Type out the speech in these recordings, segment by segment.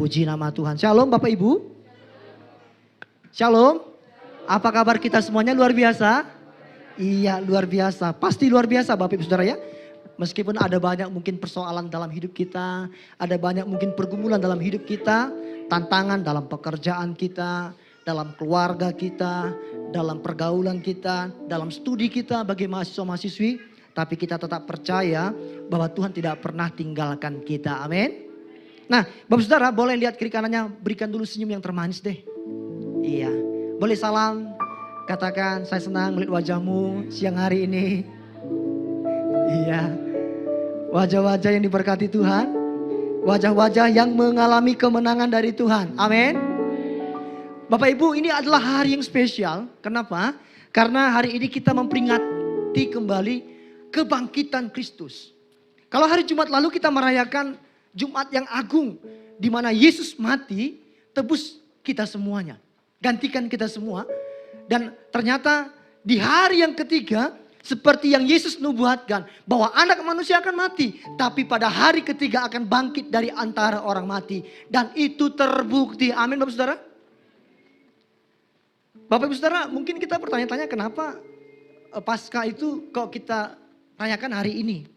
Puji nama Tuhan. Shalom Bapak Ibu. Shalom. Apa kabar kita semuanya, luar biasa? Iya, luar biasa. Pasti luar biasa Bapak Ibu Saudara ya. Meskipun ada banyak mungkin persoalan dalam hidup kita. Ada banyak mungkin pergumulan dalam hidup kita. Tantangan dalam pekerjaan kita. Dalam keluarga kita. Dalam pergaulan kita. Dalam studi kita bagi mahasiswa-mahasiswi. Tapi kita tetap percaya bahwa Tuhan tidak pernah tinggalkan kita. Amin. Nah, Bapak Saudara boleh lihat kiri kanannya, berikan dulu senyum yang termanis deh. Iya, boleh salam, katakan saya senang melihat wajahmu siang hari ini. Iya, wajah-wajah yang diberkati Tuhan, wajah-wajah yang mengalami kemenangan dari Tuhan. Amin. Bapak Ibu, ini adalah hari yang spesial. Kenapa? Karena hari ini kita memperingati kembali kebangkitan Kristus. Kalau hari Jumat lalu kita merayakan Jumat yang agung, di mana Yesus mati, tebus kita semuanya, gantikan kita semua. Dan ternyata di hari yang ketiga, seperti yang Yesus nubuatkan, bahwa anak manusia akan mati, tapi pada hari ketiga akan bangkit dari antara orang mati. Dan itu terbukti. Amin Bapak Saudara. Bapak Ibu Saudara, mungkin kita bertanya-tanya kenapa Paskah itu kok kita rayakan hari ini,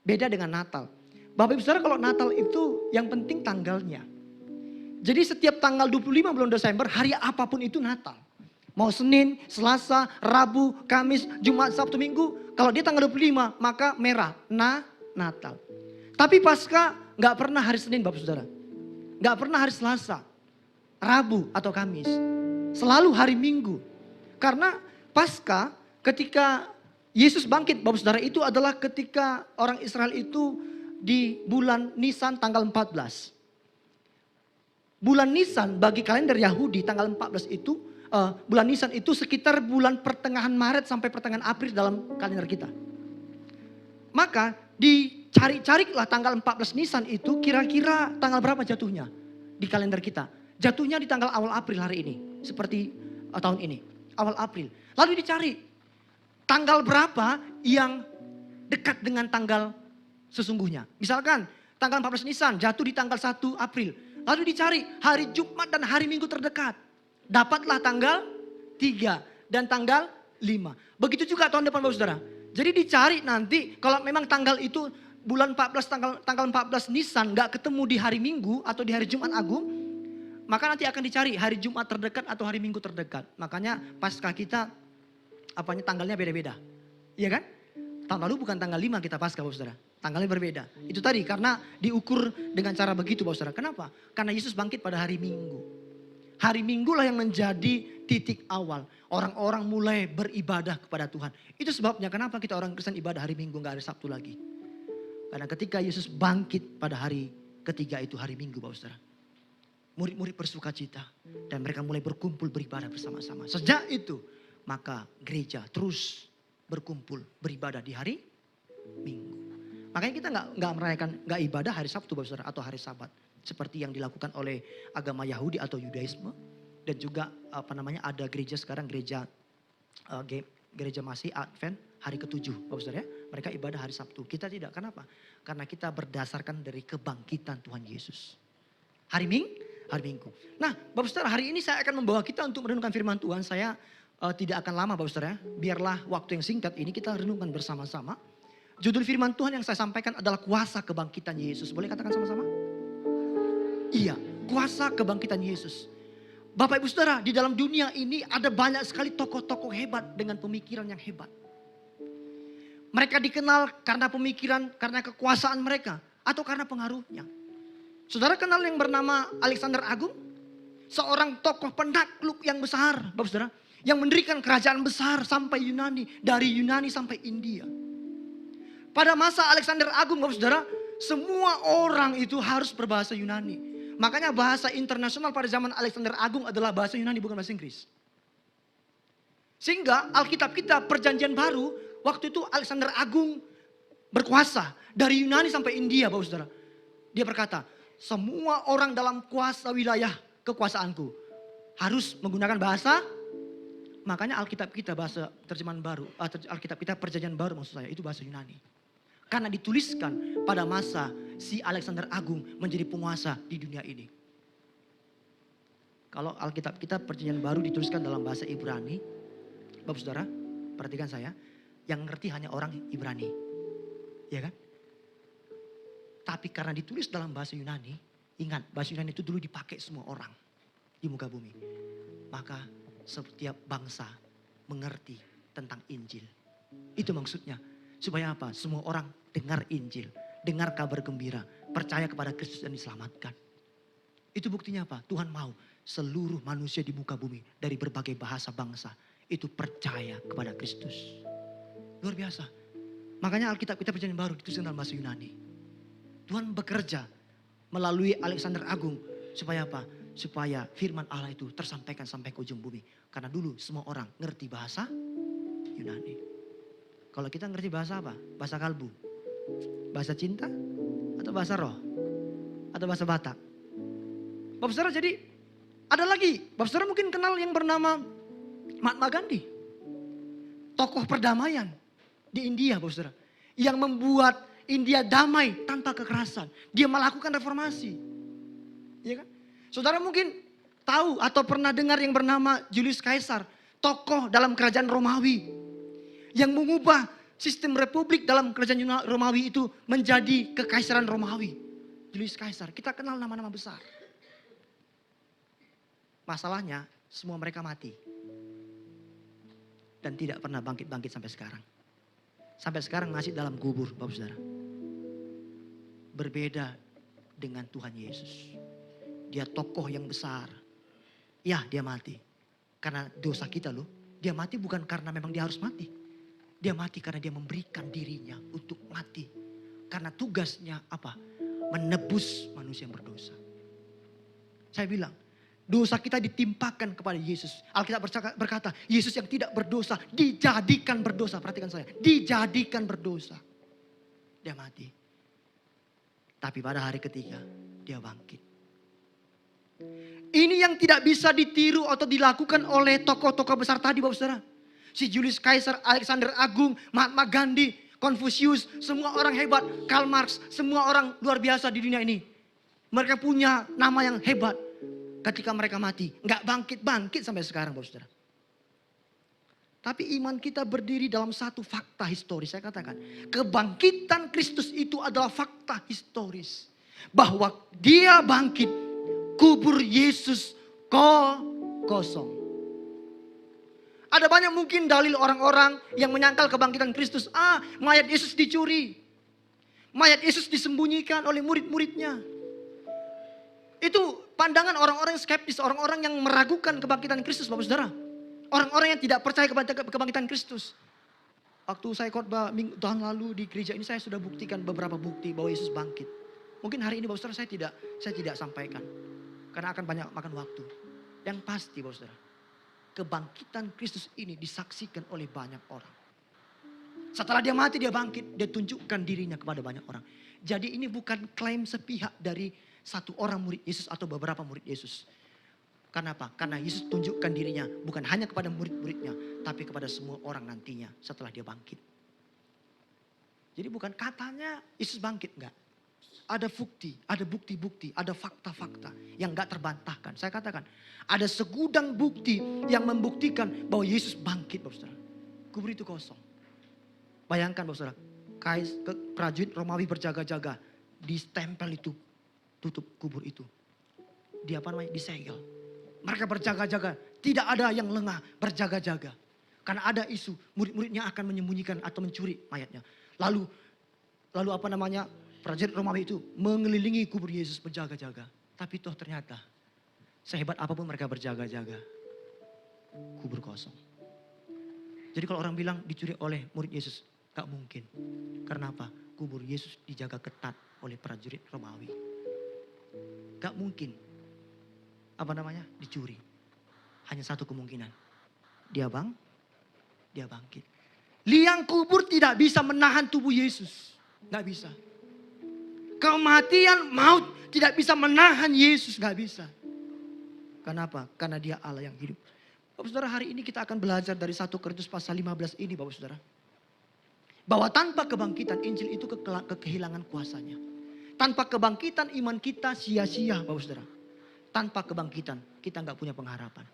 beda dengan Natal. Bapak Ibu Saudara, kalau Natal itu yang penting tanggalnya. Jadi setiap tanggal 25 bulan Desember, hari apapun itu Natal. Mau Senin, Selasa, Rabu, Kamis, Jumat, Sabtu, Minggu. Kalau dia tanggal 25 maka merah, Natal. Tapi Paskah gak pernah hari Senin Bapak Saudara. Gak pernah hari Selasa, Rabu atau Kamis. Selalu hari Minggu. Karena Paskah ketika Yesus bangkit Bapak Saudara, itu adalah ketika orang Israel itu di bulan Nisan tanggal 14. Bulan Nisan bagi kalender Yahudi tanggal 14 itu, bulan Nisan itu sekitar bulan pertengahan Maret sampai pertengahan April dalam kalender kita. Maka dicari-carilah tanggal 14 Nisan itu kira-kira tanggal berapa jatuhnya di kalender kita. Jatuhnya di tanggal awal April hari ini. Seperti tahun ini, awal April. Lalu dicari tanggal berapa yang dekat dengan tanggal sesungguhnya. Misalkan tanggal 14 Nisan jatuh di tanggal 1 April. Lalu dicari hari Jumat dan hari Minggu terdekat. Dapatlah tanggal 3 dan tanggal 5. Begitu juga tahun depan Bapak Saudara. Jadi dicari nanti kalau memang tanggal itu bulan 14 tanggal 14 Nisan gak ketemu di hari Minggu atau di hari Jumat Agung. Maka nanti akan dicari hari Jumat terdekat atau hari Minggu terdekat. Makanya Paskah kita tanggalnya beda-beda. Iya kan? Tahun lalu bukan tanggal 5 kita Paskah Bapak Saudara. Tanggalnya berbeda. Itu tadi karena diukur dengan cara begitu Bapak Saudara. Kenapa? Karena Yesus bangkit pada hari Minggu. Hari Minggu lah yang menjadi titik awal. Orang-orang mulai beribadah kepada Tuhan. Itu sebabnya kenapa kita orang Kristen ibadah hari Minggu, gak hari Sabtu lagi. Karena ketika Yesus bangkit pada hari ketiga itu hari Minggu Bapak Saudara. Murid-murid bersuka cita. Dan mereka mulai berkumpul beribadah bersama-sama. Sejak itu maka gereja terus berkumpul beribadah di hari Minggu. Makanya kita nggak merayakan, nggak ibadah hari Sabtu Bapak Saudara atau hari Sabat seperti yang dilakukan oleh agama Yahudi atau Yudaisme. Dan juga ada gereja sekarang, gereja Masih Advent hari ke-7 Bapak Saudara ya. Mereka ibadah hari Sabtu. Kita tidak. Kenapa? Karena kita berdasarkan dari kebangkitan Tuhan Yesus. Hari Minggu. Nah Bapak Saudara, hari ini saya akan membawa kita untuk merenungkan firman Tuhan. Saya tidak akan lama Bapak Saudara. Biarlah waktu yang singkat ini kita renungkan bersama-sama. Judul firman Tuhan yang saya sampaikan adalah kuasa kebangkitan Yesus. Boleh katakan sama-sama? Iya, kuasa kebangkitan Yesus. Bapak Ibu Saudara, di dalam dunia ini ada banyak sekali tokoh-tokoh hebat dengan pemikiran yang hebat. Mereka dikenal karena pemikiran, karena kekuasaan mereka. Atau karena pengaruhnya. Saudara kenal yang bernama Alexander Agung? Seorang tokoh penakluk yang besar Bapak Saudara. Yang mendirikan kerajaan besar sampai Yunani. Dari Yunani sampai India. Pada masa Alexander Agung Bapak Saudara, semua orang itu harus berbahasa Yunani. Makanya bahasa internasional pada zaman Alexander Agung adalah bahasa Yunani, bukan bahasa Inggris. Sehingga Alkitab kita Perjanjian Baru, waktu itu Alexander Agung berkuasa dari Yunani sampai India Bapak Saudara. Dia berkata, semua orang dalam kuasa wilayah kekuasaanku harus menggunakan bahasa. Makanya Alkitab kita bahasa terjemahan baru, Alkitab kita Perjanjian Baru maksud saya, itu bahasa Yunani. Karena dituliskan pada masa si Alexander Agung menjadi penguasa di dunia ini. Kalau Alkitab kita Perjanjian Baru dituliskan dalam bahasa Ibrani, Bapak Saudara, perhatikan saya, yang ngerti hanya orang Ibrani. Ya kan? Tapi karena ditulis dalam bahasa Yunani, ingat bahasa Yunani itu dulu dipakai semua orang di muka bumi. Maka setiap bangsa mengerti tentang Injil. Itu maksudnya. Supaya apa? Semua orang dengar Injil, dengar kabar gembira, percaya kepada Kristus dan diselamatkan. Itu buktinya apa? Tuhan mau seluruh manusia di muka bumi dari berbagai bahasa bangsa itu percaya kepada Kristus. Luar biasa. Makanya Alkitab kita Perjanjian Baru dituliskan dalam bahasa Yunani. Tuhan bekerja melalui Alexander Agung supaya apa? Supaya firman Allah itu tersampaikan sampai ke ujung bumi. Karena dulu semua orang ngerti bahasa Yunani. Kalau kita ngerti bahasa apa? Bahasa kalbu, bahasa cinta, atau bahasa roh, atau bahasa Batak. Bapak Saudara, jadi ada lagi. Bapak Saudara mungkin kenal yang bernama Mahatma Gandhi. Tokoh perdamaian di India, Bapak Saudara. Yang membuat India damai tanpa kekerasan. Dia melakukan reformasi. Ya kan? Saudara mungkin tahu atau pernah dengar yang bernama Julius Caesar. Tokoh dalam kerajaan Romawi. Yang mengubah sistem republik dalam kerajaan Romawi itu menjadi kekaisaran Romawi. Julius Caesar. Kita kenal nama-nama besar. Masalahnya semua mereka mati. Dan tidak pernah bangkit-bangkit sampai sekarang. Sampai sekarang masih dalam kubur, Bapak Saudara. Berbeda dengan Tuhan Yesus. Dia tokoh yang besar. Ya, dia mati. Karena dosa kita loh. Dia mati bukan karena memang dia harus mati. Dia mati karena dia memberikan dirinya untuk mati. Karena tugasnya apa? Menebus manusia yang berdosa. Saya bilang, dosa kita ditimpakan kepada Yesus. Alkitab berkata, Yesus yang tidak berdosa dijadikan berdosa. Perhatikan saya, dijadikan berdosa. Dia mati. Tapi pada hari ketiga, dia bangkit. Ini yang tidak bisa ditiru atau dilakukan oleh tokoh-tokoh besar tadi, Bapak Saudara. Si Julius Caesar, Alexander Agung, Mahatma Gandhi, Confucius, semua orang hebat. Karl Marx, semua orang luar biasa di dunia ini. Mereka punya nama yang hebat. Ketika mereka mati, nggak bangkit-bangkit sampai sekarang, Bapak Saudara. Tapi iman kita berdiri dalam satu fakta historis. Saya katakan, kebangkitan Kristus itu adalah fakta historis. Bahwa dia bangkit, kubur Yesus kosong. Ada banyak mungkin dalil orang-orang yang menyangkal kebangkitan Kristus. Mayat Yesus dicuri. Mayat Yesus disembunyikan oleh murid-muridnya. Itu pandangan orang-orang yang skeptis. Orang-orang yang meragukan kebangkitan Kristus, Bapak Saudara. Orang-orang yang tidak percaya kepada kebangkitan Kristus. Waktu saya khotbah tahun lalu di gereja ini, saya sudah buktikan beberapa bukti bahwa Yesus bangkit. Mungkin hari ini Bapak Saudara saya tidak sampaikan. Karena akan banyak makan waktu. Yang pasti Bapak Saudara, kebangkitan Kristus ini disaksikan oleh banyak orang. Setelah dia mati, dia bangkit. Dia tunjukkan dirinya kepada banyak orang. Jadi ini bukan klaim sepihak dari satu orang murid Yesus atau beberapa murid Yesus. Karena apa? Karena Yesus tunjukkan dirinya bukan hanya kepada murid-muridnya, tapi kepada semua orang nantinya setelah dia bangkit. Jadi bukan katanya Yesus bangkit, enggak. Ada bukti, ada bukti-bukti, ada fakta-fakta yang gak terbantahkan. Saya katakan, ada segudang bukti yang membuktikan bahwa Yesus bangkit, Bapak Saudara. Kubur itu kosong. Bayangkan, Bapak Saudara, prajurit Romawi berjaga-jaga, ditempel itu, tutup kubur itu. Disegel. Mereka berjaga-jaga, tidak ada yang lengah, berjaga-jaga. Karena ada isu, murid-muridnya akan menyembunyikan atau mencuri mayatnya. Lalu prajurit Romawi itu mengelilingi kubur Yesus berjaga-jaga. Tapi toh ternyata sehebat apapun mereka berjaga-jaga, kubur kosong. Jadi kalau orang bilang dicuri oleh murid Yesus, gak mungkin. Karena apa? Kubur Yesus dijaga ketat oleh prajurit Romawi. Gak mungkin dicuri. Hanya satu kemungkinan. Dia bangkit. Liang kubur tidak bisa menahan tubuh Yesus. Gak bisa. Kematian, maut tidak bisa menahan Yesus, gak bisa. Kenapa? Karena dia Allah yang hidup. Bapak Saudara, hari ini kita akan belajar dari 1 Korintus pasal 15 ini, Bapak Saudara. Bahwa tanpa kebangkitan Injil itu kehilangan kuasanya. Tanpa kebangkitan iman kita sia-sia, Bapak Saudara. Tanpa kebangkitan, kita nggak punya pengharapan.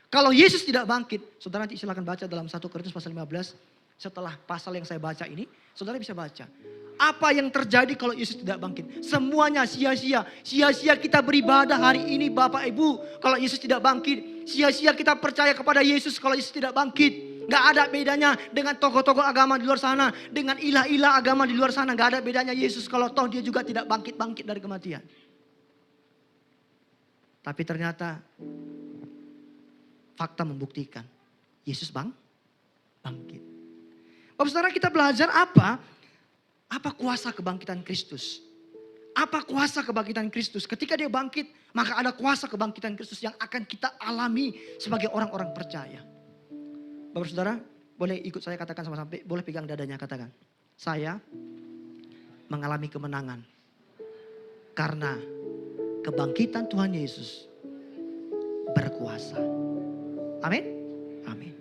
Kalau Yesus tidak bangkit, saudara nanti silakan baca dalam 1 Korintus pasal 15. Setelah pasal yang saya baca ini, saudara bisa baca. Apa yang terjadi kalau Yesus tidak bangkit? Semuanya sia-sia. Sia-sia kita beribadah hari ini Bapak Ibu. Kalau Yesus tidak bangkit. Sia-sia kita percaya kepada Yesus kalau Yesus tidak bangkit. Gak ada bedanya dengan tokoh-tokoh agama di luar sana. Dengan ilah-ilah agama di luar sana. Gak ada bedanya Yesus kalau toh dia juga tidak bangkit-bangkit dari kematian. Tapi ternyata fakta membuktikan Yesus bangkit. Bapak saudara, kita belajar apa? Apa kuasa kebangkitan Kristus? Apa kuasa kebangkitan Kristus? Ketika dia bangkit, maka ada kuasa kebangkitan Kristus yang akan kita alami sebagai orang-orang percaya. Bapak saudara, boleh ikut saya katakan sama-sama, boleh pegang dadanya katakan. Saya mengalami kemenangan karena kebangkitan Tuhan Yesus berkuasa. Amin. Amin.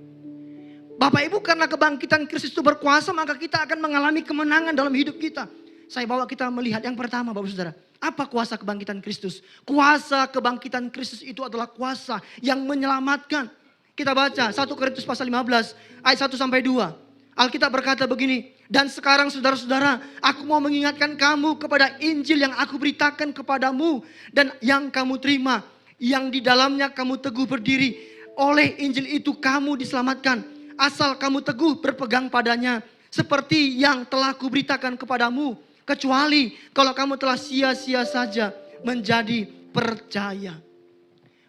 Bapak Ibu, karena kebangkitan Kristus itu berkuasa, maka kita akan mengalami kemenangan dalam hidup kita. Saya bawa kita melihat yang pertama Bapak Saudara. Apa kuasa kebangkitan Kristus? Kuasa kebangkitan Kristus itu adalah kuasa yang menyelamatkan. Kita baca 1 Korintus pasal 15 ayat 1 sampai 2. Alkitab berkata begini. Dan sekarang saudara-saudara, aku mau mengingatkan kamu kepada Injil yang aku beritakan kepadamu. Dan yang kamu terima, yang di dalamnya kamu teguh berdiri. Oleh Injil itu kamu diselamatkan. Asal kamu teguh berpegang padanya. Seperti yang telah kuberitakan kepadamu. Kecuali kalau kamu telah sia-sia saja menjadi percaya.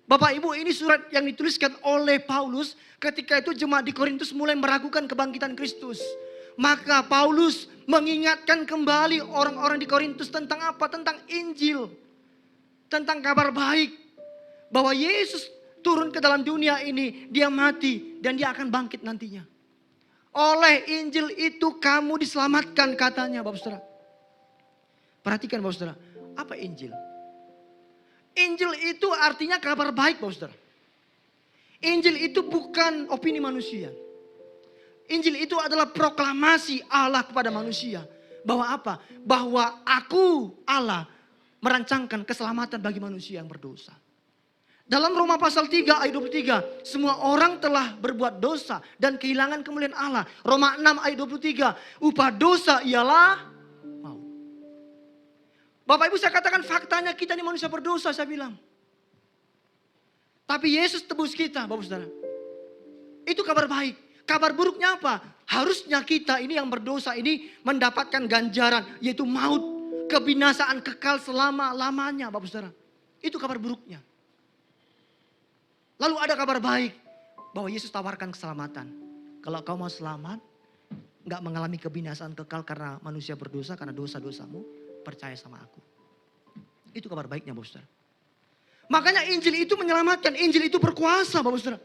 Bapak Ibu, ini surat yang dituliskan oleh Paulus. Ketika itu jemaat di Korintus mulai meragukan kebangkitan Kristus. Maka Paulus mengingatkan kembali orang-orang di Korintus tentang apa? Tentang Injil. Tentang kabar baik. Bahwa Yesus turun ke dalam dunia ini, dia mati dan dia akan bangkit nantinya. Oleh Injil itu kamu diselamatkan katanya Bapak Saudara. Perhatikan Bapak Saudara, apa Injil? Injil itu artinya kabar baik Bapak Saudara. Injil itu bukan opini manusia. Injil itu adalah proklamasi Allah kepada manusia. Bahwa apa? Bahwa aku Allah merancangkan keselamatan bagi manusia yang berdosa. Dalam Roma pasal 3 ayat 23. Semua orang telah berbuat dosa dan kehilangan kemuliaan Allah. Roma 6 ayat 23. Upah dosa ialah maut. Bapak Ibu, saya katakan faktanya kita ini manusia berdosa, saya bilang. Tapi Yesus tebus kita Bapak Saudara. Itu kabar baik. Kabar buruknya apa? Harusnya kita ini yang berdosa ini mendapatkan ganjaran. Yaitu maut. Kebinasaan kekal selama-lamanya Bapak Saudara. Itu kabar buruknya. Lalu ada kabar baik bahwa Yesus tawarkan keselamatan. Kalau kau mau selamat, gak mengalami kebinasaan kekal karena manusia berdosa, karena dosa-dosamu, percaya sama aku. Itu kabar baiknya Bapak Saudara. Makanya Injil itu menyelamatkan, Injil itu berkuasa Bapak Saudara.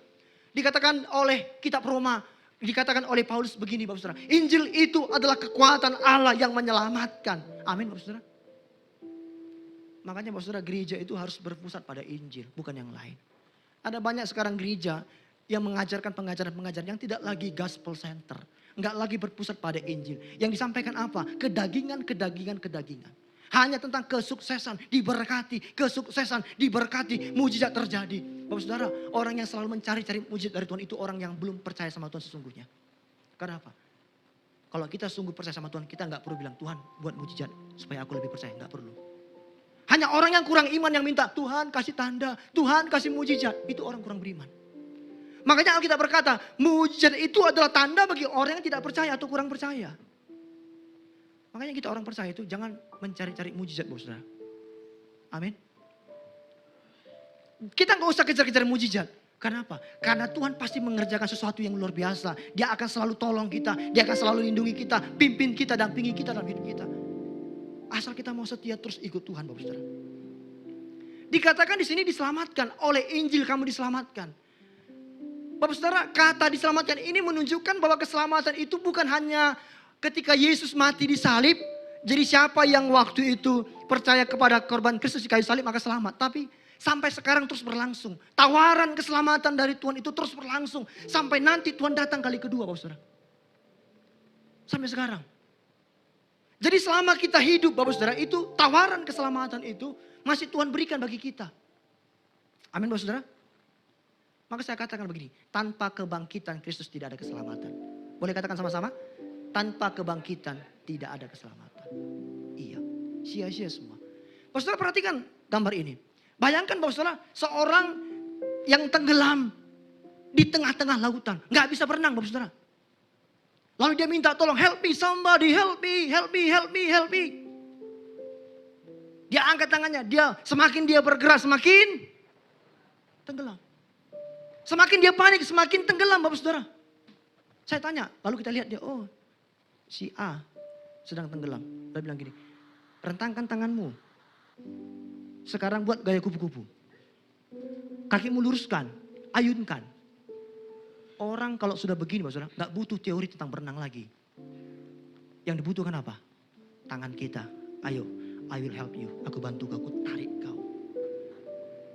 Dikatakan oleh kitab Roma, dikatakan oleh Paulus begini Bapak Saudara. Injil itu adalah kekuatan Allah yang menyelamatkan. Amin Bapak Saudara. Makanya Bapak Saudara, gereja itu harus berpusat pada Injil, bukan yang lain. Ada banyak sekarang gereja yang mengajarkan pengajaran-pengajaran yang tidak lagi gospel center. Enggak lagi berpusat pada Injil. Yang disampaikan apa? Kedagingan. Hanya tentang kesuksesan, diberkati. Kesuksesan, diberkati. Mujizat terjadi. Bapak Saudara, orang yang selalu mencari-cari mujizat dari Tuhan itu orang yang belum percaya sama Tuhan sesungguhnya. Kenapa? Kalau kita sungguh percaya sama Tuhan, kita enggak perlu bilang, Tuhan buat mujizat supaya aku lebih percaya. Enggak perlu. Hanya orang yang kurang iman yang minta, Tuhan kasih tanda, Tuhan kasih mujizat. Itu orang kurang beriman. Makanya Alkitab berkata, mujizat itu adalah tanda bagi orang yang tidak percaya atau kurang percaya. Makanya kita orang percaya itu jangan mencari-cari mujizat Bapak Saudara. Amin. Kita gak usah kejar-kejar mujizat. Kenapa? Karena Tuhan pasti mengerjakan sesuatu yang luar biasa. Dia akan selalu tolong kita. Dia akan selalu lindungi kita. Pimpin kita, dampingi kita dalam hidup kita. Asal kita mau setia terus ikut Tuhan Bapak Saudara. Dikatakan di sini diselamatkan. Oleh Injil kamu diselamatkan. Bapak Saudara, kata diselamatkan ini menunjukkan bahwa keselamatan itu bukan hanya ketika Yesus mati di salib. Jadi siapa yang waktu itu percaya kepada korban Kristus di kayu salib maka selamat. Tapi sampai sekarang terus berlangsung. Tawaran keselamatan dari Tuhan itu terus berlangsung. Sampai nanti Tuhan datang kali kedua Bapak Saudara. Sampai sekarang. Jadi selama kita hidup Bapak Saudara itu tawaran keselamatan itu masih Tuhan berikan bagi kita. Amin Bapak Saudara. Maka saya katakan begini, tanpa kebangkitan Kristus tidak ada keselamatan. Boleh katakan sama-sama? Tanpa kebangkitan tidak ada keselamatan. Iya, sia-sia semua. Bapak Saudara perhatikan gambar ini. Bayangkan Bapak Saudara, seorang yang tenggelam di tengah-tengah lautan. Nggak bisa berenang Bapak Saudara. Lalu dia minta tolong, help me somebody, help me, help me, help me, help me. Dia angkat tangannya, semakin dia bergerak semakin tenggelam. Semakin dia panik semakin tenggelam Bapak Saudara. Saya tanya, lalu kita lihat dia, oh si A sedang tenggelam. Dia bilang gini, rentangkan tanganmu. Sekarang buat gaya kupu-kupu. Kakimu luruskan, ayunkan. Orang kalau sudah begini Bapak Saudara, gak butuh teori tentang berenang lagi. Yang dibutuhkan apa? Tangan kita. Ayo, I will help you. Aku bantu kau, aku tarik kau.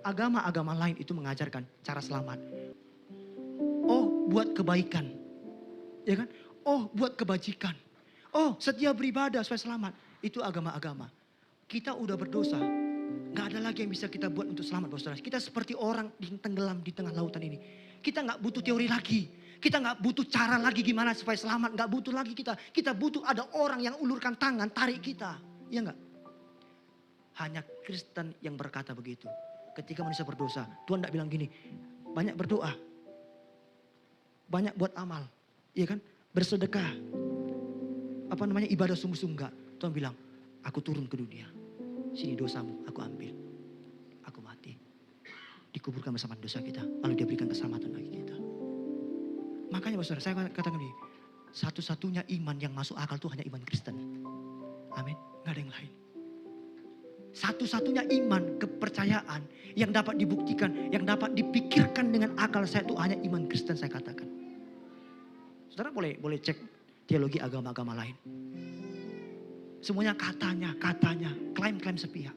Agama-agama lain itu mengajarkan cara selamat. Oh, buat kebaikan. Ya kan? Oh, buat kebajikan. Oh, setia beribadah supaya selamat. Itu agama-agama. Kita udah berdosa. Gak ada lagi yang bisa kita buat untuk selamat Bapak Saudara. Kita seperti orang yang tenggelam di tengah lautan ini. Kita gak butuh teori lagi. Kita gak butuh cara lagi gimana supaya selamat. Gak butuh lagi kita. Kita butuh ada orang yang ulurkan tangan, tarik kita. Iya gak? Hanya Kristen yang berkata begitu. Ketika manusia berdosa, Tuhan gak bilang gini. Banyak berdoa. Banyak buat amal. Iya kan? Bersedekah. Ibadah sungguh-sungguh enggak. Tuhan bilang, aku turun ke dunia. Sini dosamu, aku ambil. Aku mati. Dikuburkan bersama dosa kita. Lalu dia berikan keselamatan bagi kita. Makanya Bapak Saudara, saya katakan begini. Satu-satunya iman yang masuk akal itu hanya iman Kristen. Amin. Gak ada yang lain. Satu-satunya iman, kepercayaan yang dapat dibuktikan, yang dapat dipikirkan dengan akal saya itu hanya iman Kristen saya katakan. Saudara boleh cek teologi agama-agama lain. Semuanya katanya, klaim-klaim sepihak.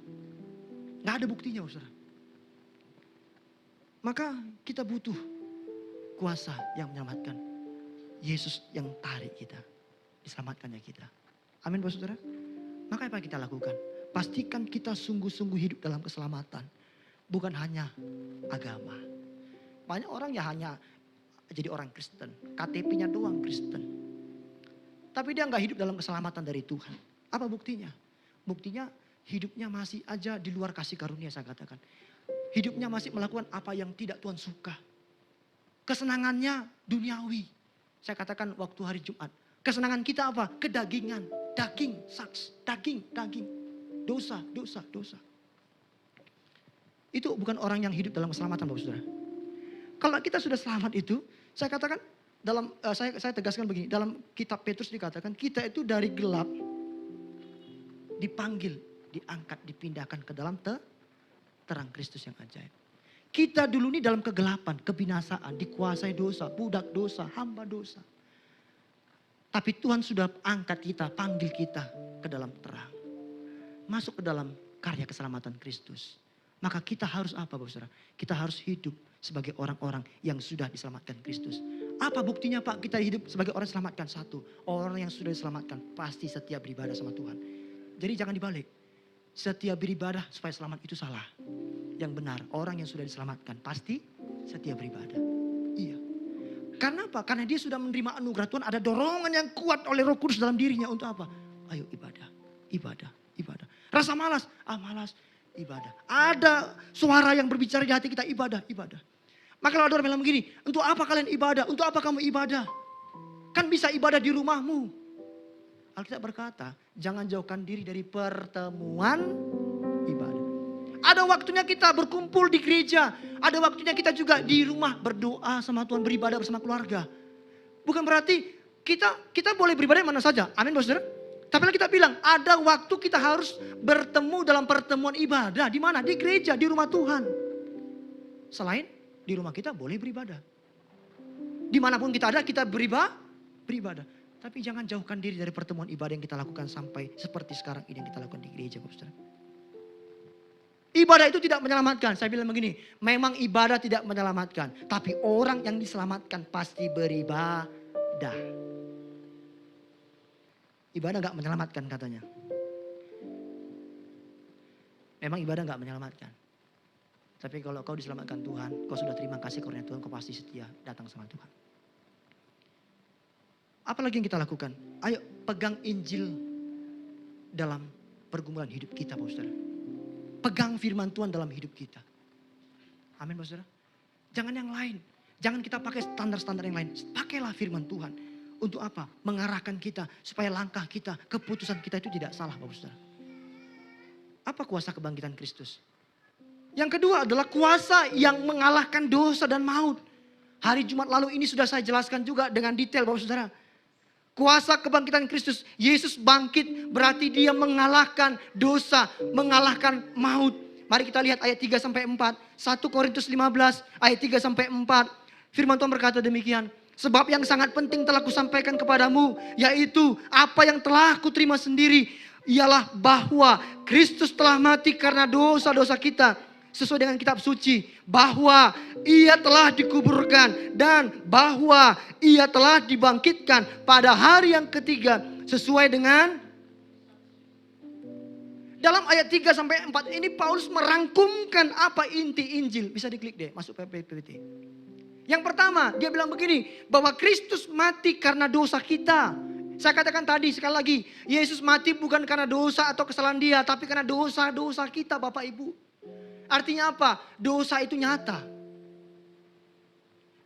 Gak ada buktinya saudara. Maka kita butuh kuasa yang menyelamatkan. Yesus yang tarik kita. Diselamatkannya kita. Amin Bapak Saudara. Maka apa yang kita lakukan? Pastikan kita sungguh-sungguh hidup dalam keselamatan. Bukan hanya agama. Banyak orang ya hanya jadi orang Kristen. KTP-nya doang Kristen. Tapi dia gak hidup dalam keselamatan dari Tuhan. Apa buktinya? Buktinya hidupnya masih aja di luar kasih karunia saya katakan. Hidupnya masih melakukan apa yang tidak Tuhan suka. Kesenangannya duniawi. Saya katakan waktu hari Jumat. Kesenangan kita apa? Kedagingan. Daging, saks. Daging. Dosa. Itu bukan orang yang hidup dalam keselamatan Bapak Saudara. Kalau kita sudah selamat itu, saya katakan saya tegaskan begini, dalam kitab Petrus dikatakan kita itu dari gelap dipanggil, diangkat, dipindahkan ke dalam terang Kristus yang ajaib. Kita dulu ini dalam kegelapan, kebinasaan, dikuasai dosa, budak dosa, hamba dosa. Tapi Tuhan sudah angkat kita, panggil kita ke dalam terang. Masuk ke dalam karya keselamatan Kristus. Maka kita harus apa Bapak Saudara? Kita harus hidup sebagai orang-orang yang sudah diselamatkan Kristus. Apa buktinya Pak kita hidup sebagai orang diselamatkan? Satu, orang yang sudah diselamatkan pasti setia beribadah sama Tuhan. Jadi jangan dibalik. Setia beribadah supaya selamat itu salah. Yang benar, orang yang sudah diselamatkan pasti setia beribadah. Iya. Karena apa? Karena dia sudah menerima anugerah Tuhan. Ada dorongan yang kuat oleh Roh Kudus dalam dirinya untuk apa? Ayo ibadah. Rasa malas, malas. Ibadah. Ada suara yang berbicara di hati kita, ibadah. Maka kalau ada orang bilang begini, untuk apa kalian ibadah? Untuk apa kamu ibadah? Kan bisa ibadah di rumahmu. Alkitab berkata, jangan jauhkan diri dari pertemuan ibadah. Ada waktunya kita berkumpul di gereja. Ada waktunya kita juga di rumah berdoa sama Tuhan, beribadah bersama keluarga. Bukan berarti kita boleh beribadah mana saja. Amin Bapak Saudara. Tapi kita bilang ada waktu kita harus bertemu dalam pertemuan ibadah. Di mana? Di gereja, di rumah Tuhan. Selain di rumah kita boleh beribadah. Dimanapun kita ada kita beribadah. Tapi jangan jauhkan diri dari pertemuan ibadah yang kita lakukan sampai seperti sekarang ini yang kita lakukan di gereja Bapak Saudara. Ibadah itu tidak menyelamatkan. Saya bilang begini, memang ibadah tidak menyelamatkan. Tapi orang yang diselamatkan pasti beribadah. Ibadah gak menyelamatkan katanya. Memang ibadah gak menyelamatkan. Tapi kalau kau diselamatkan Tuhan, kau sudah terima kasih karunia Tuhan, kau pasti setia datang sama Tuhan. Apalagi yang kita lakukan? Ayo pegang Injil dalam pergumulan hidup kita, Bapak Saudara. Pegang firman Tuhan dalam hidup kita. Amin, Bapak Saudara. Jangan yang lain. Jangan kita pakai standar-standar yang lain. Pakailah firman Tuhan. Untuk apa? Mengarahkan kita supaya langkah kita, keputusan kita itu tidak salah, Bapak Saudara. Apa kuasa kebangkitan Kristus? Yang kedua adalah kuasa yang mengalahkan dosa dan maut. Hari Jumat lalu ini sudah saya jelaskan juga dengan detail, Bapak Saudara. Kuasa kebangkitan Kristus, Yesus bangkit berarti dia mengalahkan dosa, mengalahkan maut. Mari kita lihat ayat 3 sampai 4. 1 Korintus 15 ayat 3 sampai 4. Firman Tuhan berkata demikian. Sebab yang sangat penting telah kusampaikan kepadamu, yaitu apa yang telah kuterima sendiri, ialah bahwa Kristus telah mati karena dosa-dosa kita. Sesuai dengan kitab suci, bahwa ia telah dikuburkan dan bahwa ia telah dibangkitkan pada hari yang ketiga sesuai dengan dalam ayat 3 sampai 4 ini Paulus merangkumkan apa inti Injil. Bisa diklik deh, masuk PPT. Yang pertama, dia bilang begini, bahwa Kristus mati karena dosa kita. Saya katakan tadi sekali lagi, Yesus mati bukan karena dosa atau kesalahan dia, tapi karena dosa-dosa kita, Bapak Ibu. Artinya apa? Dosa itu nyata.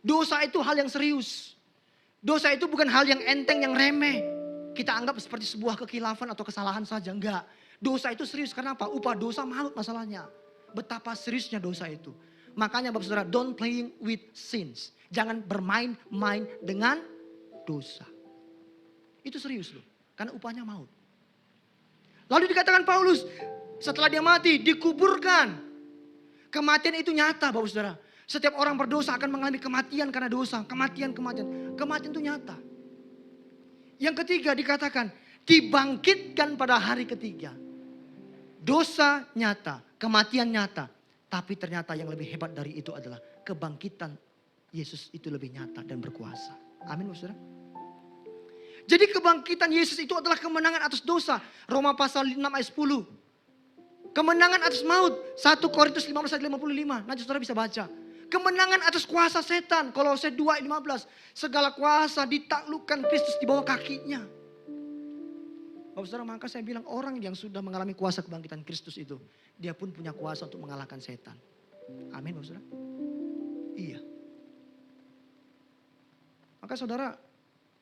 Dosa itu hal yang serius. Dosa itu bukan hal yang enteng, yang remeh. Kita anggap seperti sebuah kekhilafan atau kesalahan saja. Enggak. Dosa itu serius. Karena apa? Upah dosa maut masalahnya. Betapa seriusnya dosa itu. Makanya Bapak Saudara, don't playing with sins. Jangan bermain-main dengan dosa. Itu serius loh. Karena upahnya maut. Lalu dikatakan Paulus, setelah dia mati, dikuburkan. Kematian itu nyata, Bapak Saudara. Setiap orang berdosa akan mengalami kematian karena dosa. Kematian. Kematian itu nyata. Yang ketiga dikatakan, dibangkitkan pada hari ketiga. Dosa nyata, kematian nyata. Tapi ternyata yang lebih hebat dari itu adalah kebangkitan Yesus itu lebih nyata dan berkuasa. Amin, Bapak Saudara. Jadi kebangkitan Yesus itu adalah kemenangan atas dosa. Roma pasal 6 ayat 10. Kemenangan atas maut. 1 Korintus 15 ayat 55. Nanti saudara bisa baca. Kemenangan atas kuasa setan. Kolose 2 ayat 15. Segala kuasa ditaklukkan Kristus di bawah kakinya. Bapak saudara, maka saya bilang orang yang sudah mengalami kuasa kebangkitan Kristus itu. Dia pun punya kuasa untuk mengalahkan setan. Amin, Bapak saudara. Iya. Maka saudara,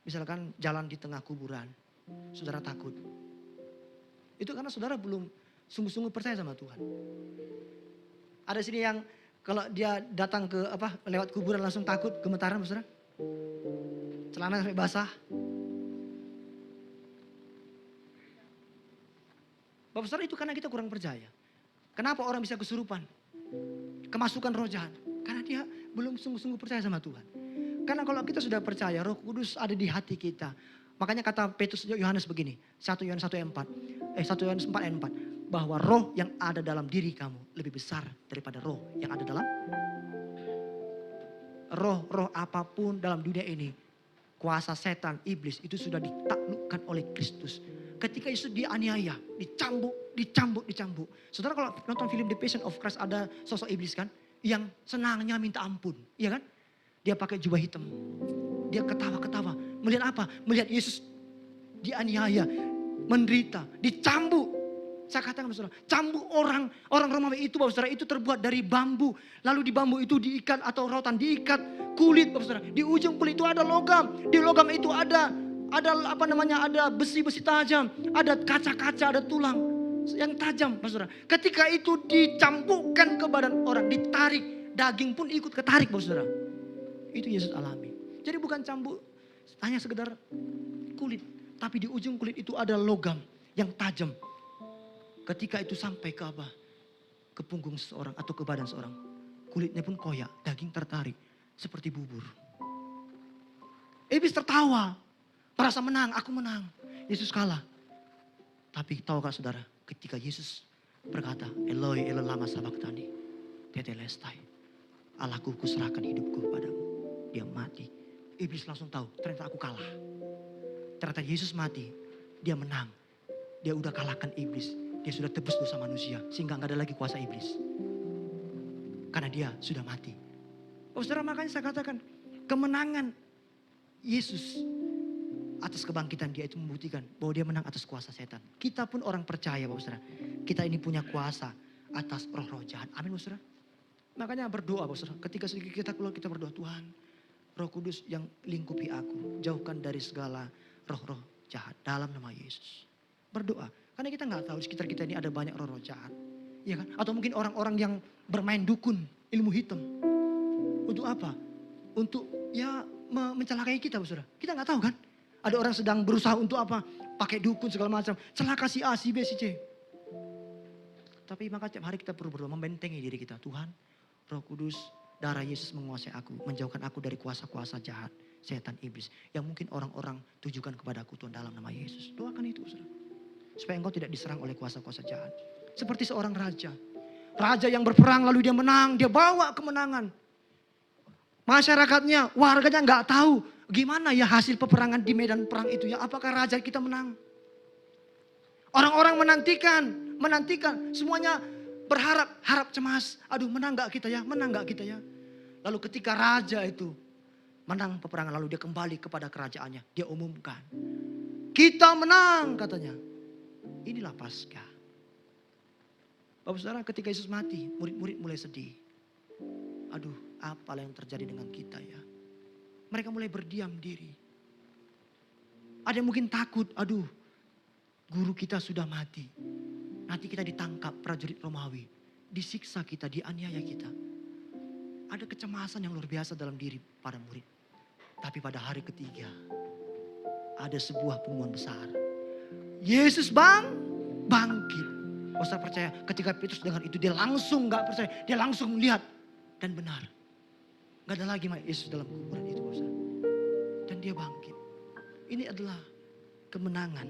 misalkan jalan di tengah kuburan. Saudara takut. Itu karena saudara belum sungguh-sungguh percaya sama Tuhan. Ada sini yang kalau dia datang ke lewat kuburan langsung takut, gemetaran, Saudara. Celana sampai basah. Bapak Saudara, itu karena kita kurang percaya. Kenapa orang bisa kesurupan? Kemasukan roh jahat. Karena dia belum sungguh-sungguh percaya sama Tuhan. Karena kalau kita sudah percaya, Roh Kudus ada di hati kita. Makanya kata Petrus Yohanes begini, 1 Yohanes 1 ayat 4. 1 Yohanes 4 ayat 4. Bahwa roh yang ada dalam diri kamu lebih besar daripada roh yang ada dalam roh apapun dalam dunia ini. Kuasa setan, iblis itu sudah ditaklukkan oleh Kristus. Ketika Yesus dianiaya, dicambuk. Saudara kalau nonton film The Passion of Christ ada sosok iblis kan. Yang senangnya minta ampun. Iya kan? Dia pakai jubah hitam. Dia ketawa-ketawa. Melihat apa? Melihat Yesus dianiaya, menderita, dicambuk. Saya katakan Bapak Saudara, cambuk orang Romawi itu Bapak Saudara itu terbuat dari bambu. Lalu di bambu itu diikat atau rotan diikat kulit Bapak Saudara. Di ujung kulit itu ada logam. Di logam itu ada ada besi-besi tajam, ada kaca-kaca, ada tulang yang tajam Bapak Saudara. Ketika itu dicampukkan ke badan orang, ditarik, daging pun ikut ketarik Bapak Saudara. Itu Yesus alami. Jadi bukan cambuk hanya sekedar kulit, tapi di ujung kulit itu ada logam yang tajam. Ketika itu sampai ke ke punggung seseorang atau ke badan seorang. Kulitnya pun koyak, daging tertarik. Seperti bubur. Iblis tertawa. Merasa menang, aku menang. Yesus kalah. Tapi tahukah saudara, ketika Yesus berkata, Eloi, Eloi lama sabachthani. Tetelestai. Allahku, kuserahkan hidupku padamu. Dia mati. Iblis langsung tahu, ternyata aku kalah. Ternyata Yesus mati, dia menang. Dia udah kalahkan iblis. Dia sudah tebus dosa manusia sehingga nggak ada lagi kuasa iblis. Karena dia sudah mati. Oh saudara, makanya saya katakan kemenangan Yesus atas kebangkitan dia itu membuktikan bahwa dia menang atas kuasa setan. Kita pun orang percaya Bapak Saudara, kita ini punya kuasa atas roh-roh jahat. Amin Bapak Saudara. Makanya berdoa Bapak Saudara, ketika kita keluar kita berdoa, Tuhan Roh Kudus yang lingkupi aku, jauhkan dari segala roh-roh jahat dalam nama Yesus. Berdoa, karena kita nggak tahu di sekitar kita ini ada banyak roh-roh jahat. Ya kan? Atau mungkin orang-orang yang bermain dukun, ilmu hitam. Untuk apa? Untuk ya mencelakai kita Bapak Saudara. Kita nggak tahu kan? Ada orang sedang berusaha untuk apa? Pakai dukun segala macam. Celaka si A, si B, si C. Tapi maka tiap hari kita perlu berdoa membentengi diri kita. Tuhan, Roh Kudus, darah Yesus menguasai aku. Menjauhkan aku dari kuasa-kuasa jahat, setan, iblis. Yang mungkin orang-orang tujukan kepadaku Tuhan dalam nama Yesus. Doakan itu saudara. Supaya engkau tidak diserang oleh kuasa-kuasa jahat. Seperti seorang raja. Raja yang berperang lalu dia menang. Dia bawa kemenangan. Masyarakatnya, warganya nggak tahu. Gimana ya hasil peperangan di medan perang itu ya? Apakah raja kita menang? Orang-orang menantikan. Semuanya harap cemas. Aduh menang gak kita ya? Menang gak kita ya? Lalu ketika raja itu menang peperangan lalu dia kembali kepada kerajaannya. Dia umumkan. Kita menang katanya. Inilah Paskah. Bapak saudara ketika Yesus mati murid-murid mulai sedih. Aduh apa yang terjadi dengan kita ya? Mereka mulai berdiam diri. Ada yang mungkin takut, aduh guru kita sudah mati. Nanti kita ditangkap prajurit Romawi. Disiksa kita, dianiaya kita. Ada kecemasan yang luar biasa dalam diri para murid. Tapi pada hari ketiga ada sebuah pengumuman besar. Yesus bangkit. Oh saya percaya ketika Petrus dengar itu dia langsung gak percaya. Dia langsung melihat dan benar. Gak ada lagi Yesus dalam kuburan itu. Dan dia bangkit. Ini adalah kemenangan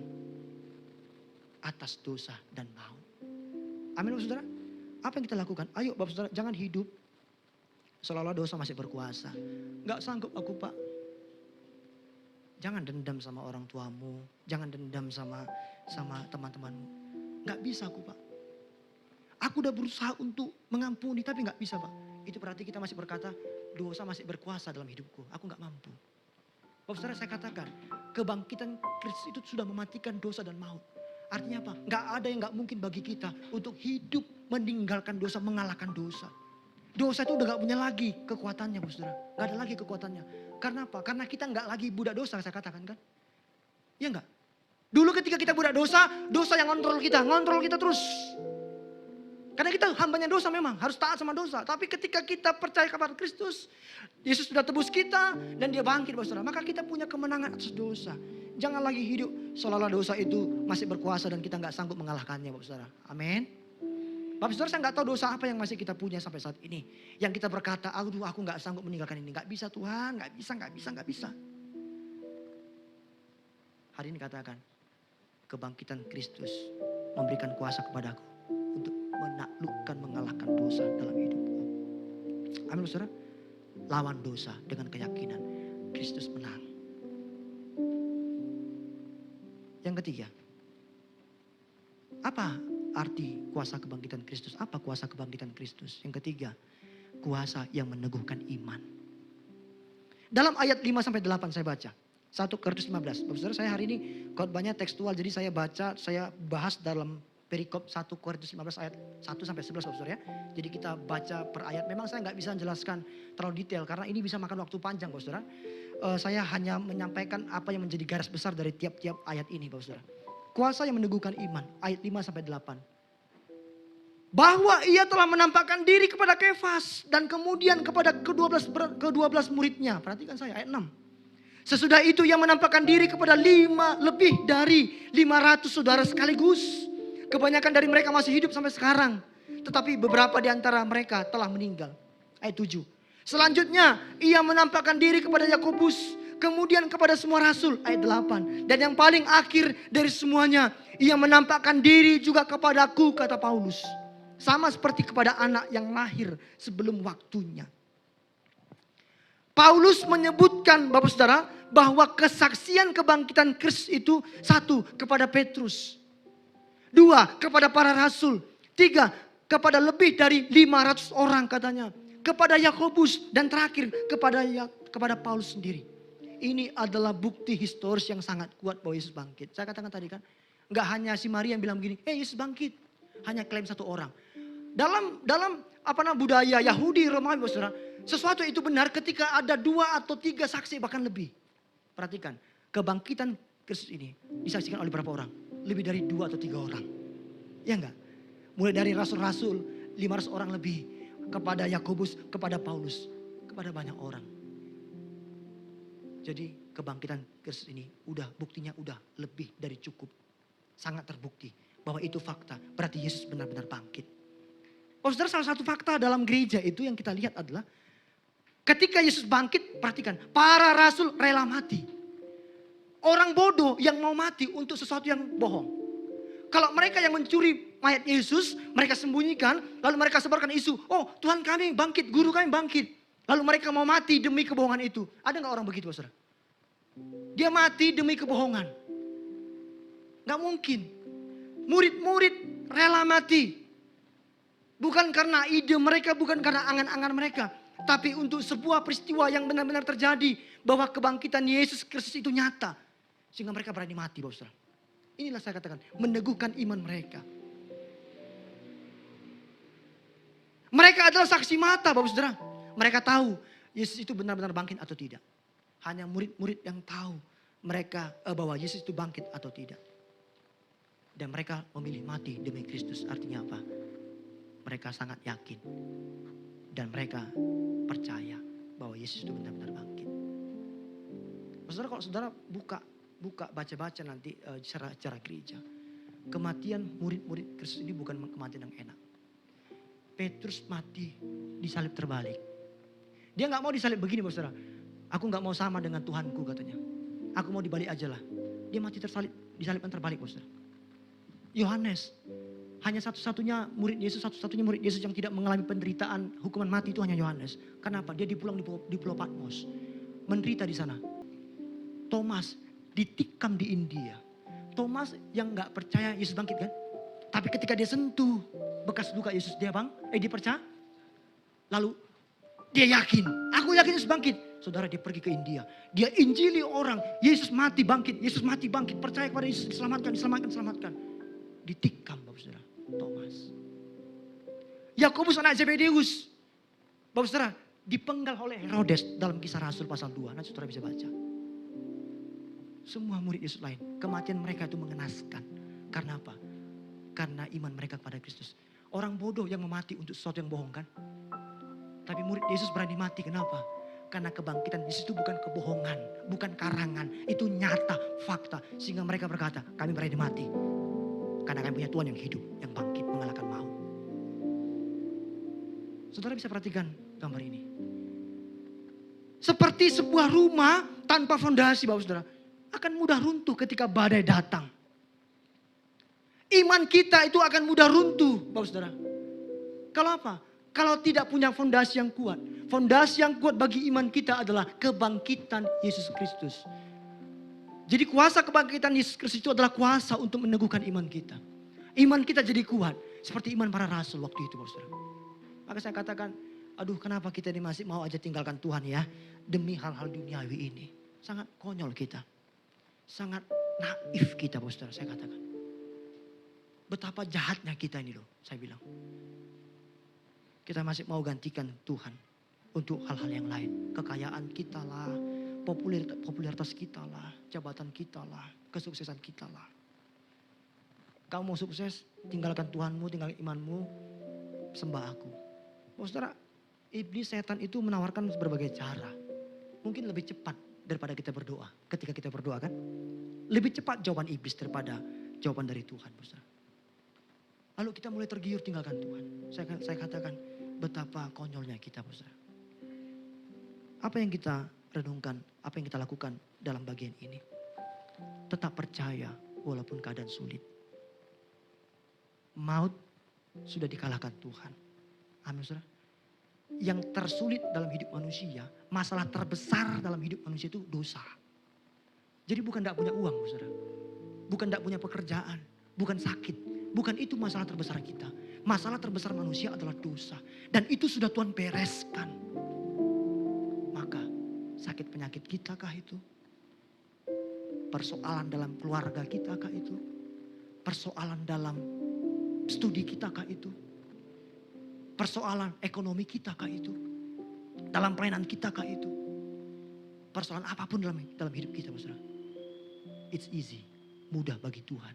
atas dosa dan maut. Amin Bapak Saudara. Apa yang kita lakukan? Ayo Bapak Saudara jangan hidup seolah-olah dosa masih berkuasa. Gak sanggup aku Pak. Jangan dendam sama orang tuamu. Jangan dendam sama teman-temanmu. Gak bisa aku Pak. Aku udah berusaha untuk mengampuni tapi gak bisa Pak. Itu berarti kita masih berkata dosa masih berkuasa dalam hidupku. Aku gak mampu. Bapak saudara saya katakan kebangkitan Kristus itu sudah mematikan dosa dan maut. Artinya apa? Gak ada yang gak mungkin bagi kita untuk hidup meninggalkan dosa, mengalahkan dosa. Dosa itu udah gak punya lagi kekuatannya Bapak saudara. Gak ada lagi kekuatannya. Karena apa? Karena kita gak lagi budak dosa saya katakan kan. Iya gak? Dulu ketika kita budak dosa, dosa yang ngontrol kita terus. Karena kita hambanya dosa memang, harus taat sama dosa. Tapi ketika kita percaya kepada Kristus, Yesus sudah tebus kita dan dia bangkit Bapak Saudara. Maka kita punya kemenangan atas dosa. Jangan lagi hidup seolah-olah dosa itu masih berkuasa dan kita gak sanggup mengalahkannya Bapak Saudara. Amin. Bapak Saudara saya gak tahu dosa apa yang masih kita punya sampai saat ini. Yang kita berkata, aduh aku gak sanggup meninggalkan ini. Gak bisa Tuhan, gak bisa. Hari ini katakan, kebangkitan Kristus memberikan kuasa kepadaku. Untuk menaklukkan, mengalahkan dosa dalam hidupku. Amin saudara. Lawan dosa dengan keyakinan. Kristus menang. Yang ketiga. Apa arti kuasa kebangkitan Kristus? Apa kuasa kebangkitan Kristus? Yang ketiga. Kuasa yang meneguhkan iman. Dalam ayat 5-8 saya baca. 1 Korintus 15. Bapak saudara saya hari ini khotbahnya tekstual. Jadi saya baca, saya bahas dalam perikop 1 Korintus 15 ayat 1-11 Bapak Saudara ya. Jadi kita baca per ayat. Memang saya nggak bisa menjelaskan terlalu detail karena ini bisa makan waktu panjang Bapak Saudara. Saya hanya menyampaikan apa yang menjadi garis besar dari tiap-tiap ayat ini Bapak Saudara. Kuasa yang meneguhkan iman ayat 5-8. Bahwa ia telah menampakkan diri kepada Kefas dan kemudian kepada ke-12 muridnya. Perhatikan saya ayat 6. Sesudah itu ia menampakkan diri kepada lebih dari 500 saudara sekaligus. Kebanyakan dari mereka masih hidup sampai sekarang. Tetapi beberapa di antara mereka telah meninggal. Ayat 7. Selanjutnya ia menampakkan diri kepada Yakobus. Kemudian kepada semua rasul. Ayat 8. Dan yang paling akhir dari semuanya. Ia menampakkan diri juga kepadaku kata Paulus. Sama seperti kepada anak yang lahir sebelum waktunya. Paulus menyebutkan Bapak Saudara. Bahwa kesaksian kebangkitan Kristus itu satu kepada Petrus. 2, kepada para rasul. 3, kepada lebih dari 500 orang katanya. Kepada Yakobus, dan terakhir kepada Paulus sendiri. Ini adalah bukti historis yang sangat kuat bahwa Yesus bangkit. Saya katakan tadi kan, nggak hanya si Maria yang bilang begini, Yesus bangkit. Hanya klaim satu orang. Dalam budaya Yahudi, Romawi, saudara, sesuatu itu benar ketika ada 2 atau 3 saksi bahkan lebih. Perhatikan, kebangkitan Kristus ini disaksikan oleh berapa orang? Lebih dari 2 atau 3 orang. Ya enggak? Mulai dari rasul-rasul, 500 orang lebih. Kepada Yakobus, kepada Paulus, kepada banyak orang. Jadi kebangkitan Kristus ini buktinya udah lebih dari cukup. Sangat terbukti bahwa itu fakta. Berarti Yesus benar-benar bangkit. Saudara, salah satu fakta dalam gereja itu yang kita lihat adalah ketika Yesus bangkit, perhatikan, para rasul rela mati. Orang bodoh yang mau mati untuk sesuatu yang bohong. Kalau mereka yang mencuri mayat Yesus, mereka sembunyikan, lalu mereka sebarkan isu, Tuhan kami bangkit, guru kami bangkit. Lalu mereka mau mati demi kebohongan itu. Ada gak orang begitu, saudara? Dia mati demi kebohongan. Gak mungkin. Murid-murid rela mati. Bukan karena ide mereka, bukan karena angan-angan mereka. Tapi untuk sebuah peristiwa yang benar-benar terjadi. Bahwa kebangkitan Yesus Kristus itu nyata. Sehingga mereka berani mati, saudara. Inilah saya katakan, meneguhkan iman mereka. Mereka adalah saksi mata, Bapak Saudara. Mereka tahu Yesus itu benar-benar bangkit atau tidak. Hanya murid-murid yang tahu mereka bahwa Yesus itu bangkit atau tidak. Dan mereka memilih mati demi Kristus. Artinya apa? Mereka sangat yakin. Dan mereka percaya bahwa Yesus itu benar-benar bangkit. Saudara, kalau saudara buka baca-baca nanti secara gereja. Kematian murid-murid Kristus ini bukan kematian yang enak. Petrus mati disalib terbalik. Dia gak mau disalib begini, saudara. Aku gak mau sama dengan Tuhanku katanya. Aku mau dibalik aja lah. Dia mati disalibkan terbalik, saudara. Yohanes, hanya satu-satunya murid Yesus yang tidak mengalami penderitaan hukuman mati itu hanya Yohanes. Kenapa? Dia dipulang di Pulau Patmos. Menderita di sana. Thomas ditikam di India. Thomas yang gak percaya Yesus bangkit kan. Tapi ketika dia sentuh bekas luka Yesus, dia percaya. Lalu dia yakin, aku yakin Yesus bangkit. Saudara, dia pergi ke India. Dia injili orang, Yesus mati bangkit, Yesus mati bangkit. Percaya kepada Yesus, diselamatkan. Ditikam, Bapak Saudara, Thomas. Yakobus anak Zebedeus, Bapak Saudara, dipenggal oleh Herodes dalam Kisah Rasul pasal 2. Nanti saudara bisa baca. Semua murid Yesus lain, kematian mereka itu mengenaskan. Karena apa? Karena iman mereka kepada Kristus. Orang bodoh yang mati untuk sesuatu yang bohong kan. Tapi murid Yesus berani mati, kenapa? Karena kebangkitan Yesus itu bukan kebohongan, bukan karangan. Itu nyata, fakta. Sehingga mereka berkata, kami berani mati. Karena kami punya Tuhan yang hidup, yang bangkit, mengalahkan maut. Saudara bisa perhatikan gambar ini. Seperti sebuah rumah tanpa fondasi, Bapak Saudara. Akan mudah runtuh ketika badai datang. Iman kita itu akan mudah runtuh, Bapak Saudara. Kalau apa? Kalau tidak punya fondasi yang kuat. Fondasi yang kuat bagi iman kita adalah kebangkitan Yesus Kristus. Jadi kuasa kebangkitan Yesus Kristus itu adalah kuasa untuk meneguhkan iman kita. Iman kita jadi kuat. Seperti iman para rasul waktu itu, Bapak Saudara. Maka saya katakan, aduh kenapa kita ini masih mau aja tinggalkan Tuhan ya. Demi hal-hal duniawi ini. Sangat konyol kita. Sangat naif kita, Bapak Saudara, saya katakan. Betapa jahatnya kita ini loh, saya bilang. Kita masih mau gantikan Tuhan untuk hal-hal yang lain. Kekayaan kita lah, popularitas kita lah, jabatan kita lah, kesuksesan kita lah. Kamu mau sukses, tinggalkan Tuhanmu, tinggalkan imanmu, sembah aku. Bapak Saudara, iblis setan itu menawarkan berbagai cara. Mungkin lebih cepat daripada kita berdoa. Ketika kita berdoa kan, lebih cepat jawaban iblis daripada jawaban dari Tuhan, Bapak Saudara. Lalu kita mulai tergiur tinggalkan Tuhan. Saya katakan betapa konyolnya kita, Bapak Saudara. Apa yang kita renungkan, apa yang kita lakukan dalam bagian ini? Tetap percaya walaupun keadaan sulit. Maut sudah dikalahkan Tuhan. Amin, Saudara. Yang tersulit dalam hidup manusia, masalah terbesar dalam hidup manusia itu dosa. Jadi bukan tidak punya uang, Saudara. Bukan tidak punya pekerjaan, bukan sakit. Bukan itu masalah terbesar kita. Masalah terbesar manusia adalah dosa. Dan itu sudah Tuhan bereskan. Maka sakit penyakit kita kah itu? Persoalan dalam keluarga kita kah itu? Persoalan dalam studi kita kah itu? Persoalan ekonomi kita kah itu? Dalam pelayanan kita kah itu? Persoalan apapun dalam hidup kita, saudara. It's easy, mudah bagi Tuhan.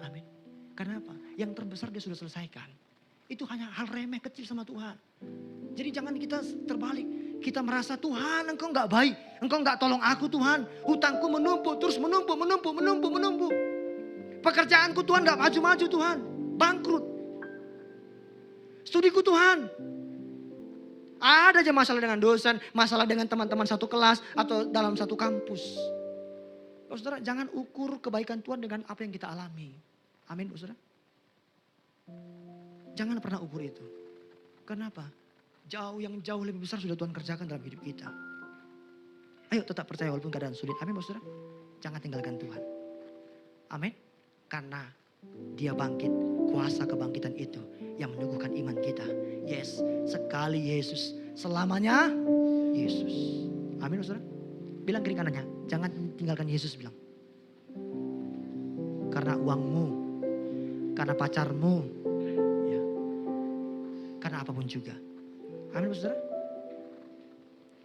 Amin. Karena apa? Yang terbesar dia sudah selesaikan. Itu hanya hal remeh kecil sama Tuhan. Jadi jangan kita terbalik. Kita merasa Tuhan engkau gak baik. Engkau gak tolong aku Tuhan. Hutangku menumpuk, terus menumpuk. Pekerjaanku Tuhan gak maju-maju Tuhan. Bangkrut. Studiku Tuhan. Ada aja masalah dengan dosen, masalah dengan teman-teman satu kelas atau dalam satu kampus. Saudara, jangan ukur kebaikan Tuhan dengan apa yang kita alami. Amin, saudara. Jangan pernah ukur itu. Kenapa? Yang jauh lebih besar sudah Tuhan kerjakan dalam hidup kita. Ayo tetap percaya walaupun keadaan sulit. Amin, saudara. Jangan tinggalkan Tuhan. Amin. Karena dia bangkit, kuasa kebangkitan itu yang meneguhkan iman kita. Yes, sekali Yesus, selamanya Yesus. Amin, saudara. Bilang kiri kanannya, jangan tinggalkan Yesus, bilang. Karena uangmu, karena pacarmu, ya, karena apapun juga. Amin, saudara.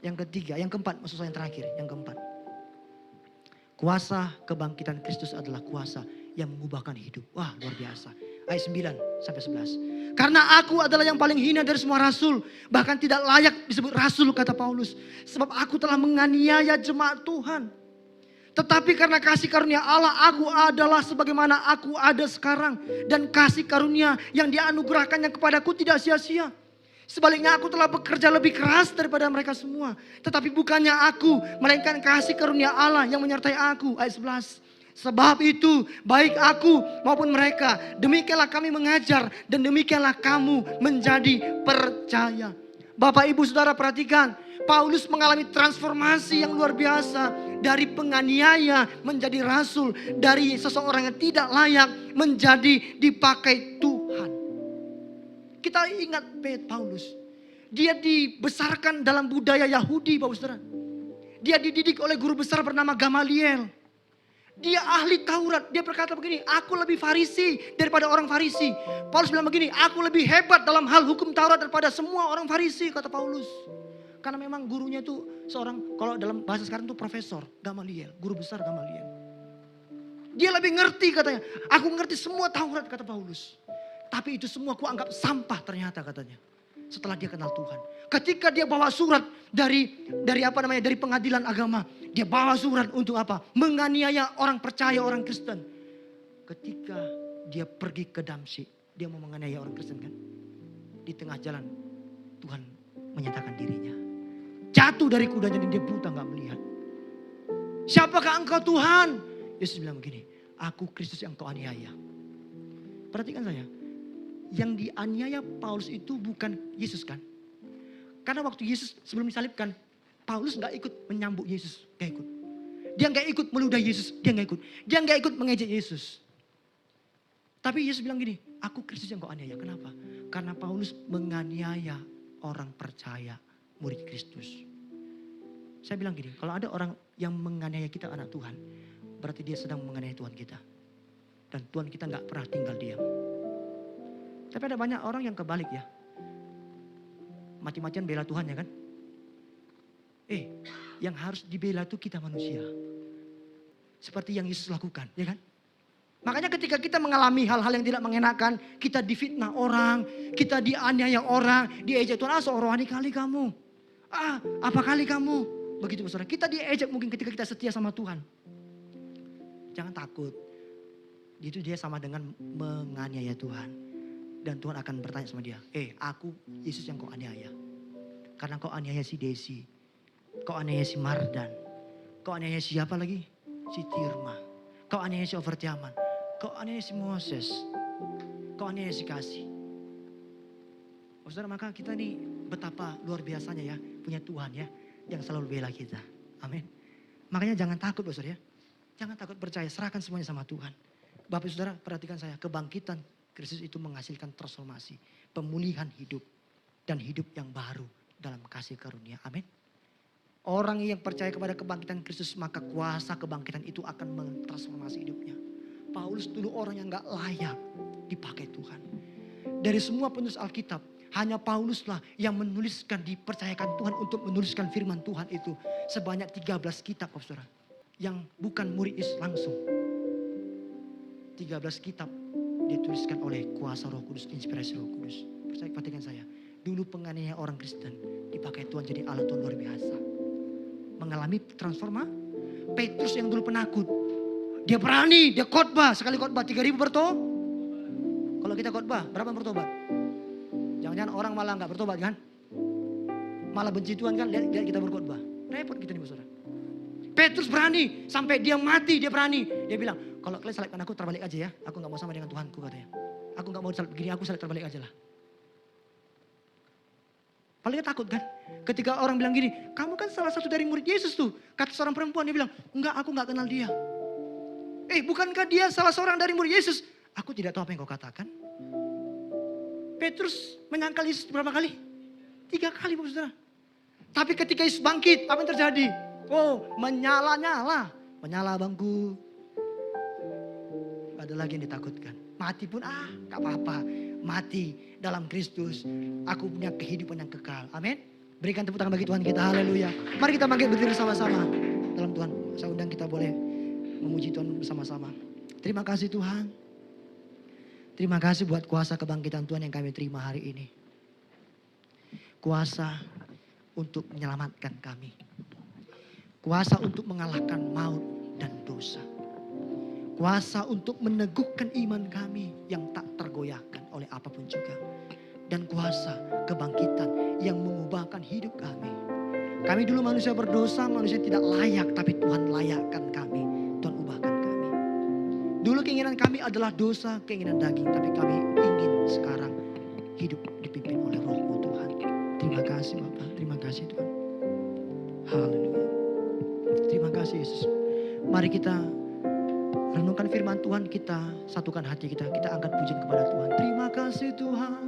Yang ketiga, yang keempat, maksud saya yang terakhir, yang keempat. Kuasa kebangkitan Kristus adalah kuasa yang mengubahkan hidup. Wah, luar biasa. Ayat 9 sampai 11. Karena aku adalah yang paling hina dari semua rasul. Bahkan tidak layak disebut rasul, kata Paulus. Sebab aku telah menganiaya jemaat Tuhan. Tetapi karena kasih karunia Allah, aku adalah sebagaimana aku ada sekarang. Dan kasih karunia yang dianugerahkannya kepadaku tidak sia-sia. Sebaliknya aku telah bekerja lebih keras daripada mereka semua. Tetapi bukannya aku, melainkan kasih karunia Allah yang menyertai aku. Ayat 11. Sebab itu baik aku maupun mereka, demikianlah kami mengajar dan demikianlah kamu menjadi percaya. Bapak ibu saudara perhatikan, Paulus mengalami transformasi yang luar biasa. Dari penganiaya menjadi rasul, dari seseorang yang tidak layak menjadi dipakai Tuhan. Kita ingat Paulus, dia dibesarkan dalam budaya Yahudi, Bapak saudara. Dia dididik oleh guru besar bernama Gamaliel. Dia ahli Taurat. Dia berkata begini, aku lebih Farisi daripada orang Farisi. Paulus bilang begini, aku lebih hebat dalam hal hukum Taurat daripada semua orang Farisi, kata Paulus. Karena memang gurunya itu seorang, kalau dalam bahasa sekarang itu profesor Gamaliel, guru besar Gamaliel. Dia lebih ngerti katanya. Aku ngerti semua Taurat, kata Paulus. Tapi itu semua aku anggap sampah ternyata, katanya. Setelah dia kenal Tuhan. Ketika dia bawa surat dari pengadilan agama, dia bawa surat untuk apa? Menganiaya orang percaya, orang Kristen. Ketika dia pergi ke Damsyik, dia mau menganiaya orang Kristen kan? Di tengah jalan Tuhan menyatakan dirinya. Jatuh dari kudanya dan dia buta, gak melihat. Siapakah engkau Tuhan? Yesus bilang begini, aku Kristus yang kau aniaya. Perhatikan saya. Yang dianiaya Paulus itu bukan Yesus kan? Karena waktu Yesus sebelum disalibkan, Paulus gak ikut menyambut Yesus, gak ikut. Dia gak ikut meludah Yesus, dia gak ikut. Dia gak ikut mengejek Yesus. Tapi Yesus bilang gini, aku Kristus yang kau aniaya. Kenapa? Karena Paulus menganiaya orang percaya, murid Kristus. Saya bilang gini, kalau ada orang yang menganiaya kita anak Tuhan, berarti dia sedang menganiaya Tuhan kita. Dan Tuhan kita gak pernah tinggal diam. Tapi ada banyak orang yang kebalik ya. Mati-matian bela Tuhan ya kan. Yang harus dibela itu kita manusia. Seperti yang Yesus lakukan ya kan. Makanya ketika kita mengalami hal-hal yang tidak mengenakan, kita difitnah orang, kita dianiaya orang, diejek Tuhan, seorang kali kamu. Apa kali kamu? Begitu saudara. Kita diejek mungkin ketika kita setia sama Tuhan. Jangan takut. Itu dia sama dengan menganiaya Tuhan. Dan Tuhan akan bertanya sama dia, aku Yesus yang kau aniaya. Karena kau aniaya si Desi, kau aniaya si Mardan, kau aniaya siapa lagi? Si Tirma, kau aniaya si Overtiaman, kau aniaya si Moses, kau aniaya si Kasih. Saudara, maka kita nih betapa luar biasanya ya punya Tuhan ya yang selalu bela kita. Amin. Makanya jangan takut saudara ya. Jangan takut, percaya, serahkan semuanya sama Tuhan. Bapak Saudara, perhatikan saya, kebangkitan Kristus itu menghasilkan transformasi, pemulihan hidup, dan hidup yang baru dalam kasih karunia. Amin. Orang yang percaya kepada kebangkitan Kristus, maka kuasa kebangkitan itu akan mentransformasi hidupnya. Paulus dulu orang yang gak layak dipakai Tuhan. Dari semua penulis Alkitab, hanya Pauluslah yang menuliskan, dipercayakan Tuhan untuk menuliskan firman Tuhan itu sebanyak 13 kitab, Saudara. Yang bukan murid Yesus langsung. 13 kitab dituliskan oleh kuasa Roh Kudus, inspirasi Roh Kudus. Perhatikan saya, dulu penganiaya orang Kristen dipakai Tuhan jadi alat Tuhan luar biasa. Mengalami transformasi. Petrus yang dulu penakut, dia berani, dia khotbah, sekali khotbah 3.000 bertobat. Kalau kita khotbah, berapa bertobat? Jangan-jangan orang malah nggak bertobat kan? Malah benci Tuhan kan, lihat kita berkhotbah. Repot kita nih Saudara. Petrus berani, sampai dia mati dia berani. Dia bilang, kalau kalian salibkan aku terbalik aja ya. Aku gak mau sama dengan Tuhanku katanya. Aku gak mau salib begini, aku salib terbalik aja lah. Paling takut kan? Ketika orang bilang gini, kamu kan salah satu dari murid Yesus tuh. Kata seorang perempuan, dia bilang, enggak, aku gak kenal dia. Bukankah dia salah seorang dari murid Yesus? Aku tidak tahu apa yang kau katakan. Petrus menyangkal Yesus berapa kali? 3 kali Bapak Saudara. Tapi ketika Yesus bangkit, apa yang terjadi? Menyala-nyala. Menyala bangku. Gak ada lagi yang ditakutkan. Mati pun gak apa-apa. Mati dalam Kristus. Aku punya kehidupan yang kekal. Amin. Berikan tepuk tangan bagi Tuhan kita. Haleluya. Mari kita bangkit berdiri sama-sama. Dalam Tuhan. Saya undang kita boleh memuji Tuhan bersama-sama. Terima kasih Tuhan. Terima kasih buat kuasa kebangkitan Tuhan yang kami terima hari ini. Kuasa untuk menyelamatkan kami. Kuasa untuk mengalahkan maut dan dosa. Kuasa untuk meneguhkan iman kami yang tak tergoyahkan oleh apapun juga. Dan kuasa kebangkitan yang mengubahkan hidup kami. Kami dulu manusia berdosa, manusia tidak layak, tapi Tuhan layakkan kami. Tuhan ubahkan kami. Dulu keinginan kami adalah dosa, keinginan daging, tapi kami ingin sekarang hidup dipimpin oleh Roh-Mu Tuhan. Terima kasih Bapak, terima kasih Tuhan. Haleluya. Terima kasih Yesus. Mari kita renungkan firman Tuhan, kita satukan hati kita. Kita angkat pujian kepada Tuhan. Terima kasih Tuhan.